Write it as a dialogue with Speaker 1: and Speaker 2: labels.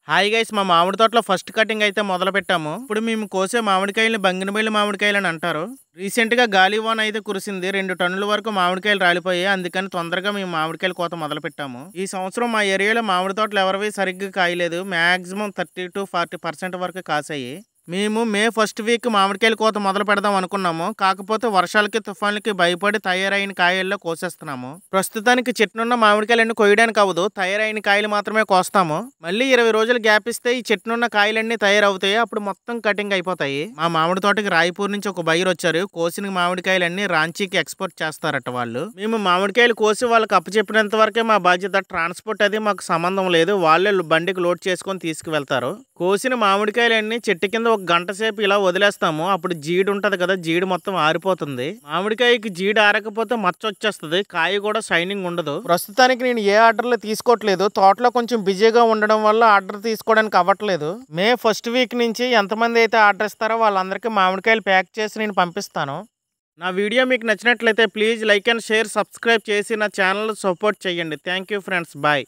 Speaker 1: Hi guys మా మామిడి తోటలో ఫస్ట్ కటింగ్ అయితే మొదలు పెట్టాము. ఇప్పుడు మేము కోసే మామిడికాయలు బంగినబెల్లి మామిడికాయలు అని అంటారు. రీసెంట్ గా గాలి వాన అయితే కురిసింది. 2 టన్నుల వరకు మామిడికాయలు రాలిపోయాయి. అందుకని తొందరగా మేము మామిడికాయల కోత మొదలు పెట్టాము. ఈ సంవత్సరం మా ఏరియాలో మామిడి తోటలు ఎవరివి సరిగ్గా కాయలేదు. మాక్సిమం 30 to 40% వరకు కాసాయి. మేము మే ఫస్ట్ వీక్ మామిడికాయల కోత మొదలు పెడదాం అనుకున్నాము. కాకపోతే వర్షాలకి తుఫాన్లకి భయపడి తయారైన కాయల్లో కోసేస్తున్నాము. ప్రస్తుతానికి చెట్టునున్న మామిడికాయలన్నీ కొయ్యడానికి అవ్వదు. తయారైన కాయలు మాత్రమే కోస్తాము. మళ్ళీ 20 రోజులు గ్యాప్ ఇస్తే ఈ చెట్టునున్న కాయలన్నీ తయారవుతాయి. అప్పుడు మొత్తం కటింగ్ అయిపోతాయి. మా మామిడి తోటకి రాయపూర్ నుంచి ఒక బయర్ వచ్చారు. కోసిన మామిడికాయలన్నీ రాంచీకి ఎక్స్పోర్ట్ చేస్తారట వాళ్ళు. మేము మామిడికాయలు కోసి వాళ్ళకి అప్పచెప్పినంత వరకే మా బాధ్యత. ట్రాన్స్పోర్ట్ అది మాకు సంబంధం లేదు. వాళ్ళే బండికి లోడ్ చేసుకొని తీసుకువెళ్తారు. కోసిన మామిడికాయలన్నీ చెట్టు కింద ఒక గంట సేపు ఇలా వదిలేస్తాము. అప్పుడు జీడి ఉంటది కదా, జీడి మొత్తం ఆరిపోతుంది. మామిడికాయకి జీడి ఆరకపోతే మచ్చ వచ్చేస్తుంది. కాయ కూడా షైనింగ్ ఉండదు. ప్రస్తుతానికి నేను ఏ ఆర్డర్లు తీసుకోవట్లేదు. తోటలో కొంచెం బిజీగా ఉండడం వల్ల ఆర్డర్ తీసుకోవడానికి అవ్వట్లేదు. మే ఫస్ట్ వీక్ నుంచి ఎంతమంది అయితే ఆర్డర్ ఇస్తారో వాళ్ళందరికీ మామిడికాయలు ప్యాక్ చేసి నేను పంపిస్తాను. నా వీడియో మీకు నచ్చినట్లయితే please like and share, subscribe చేసి నా ఛానల్ సపోర్ట్ చేయండి. Thank you friends, bye.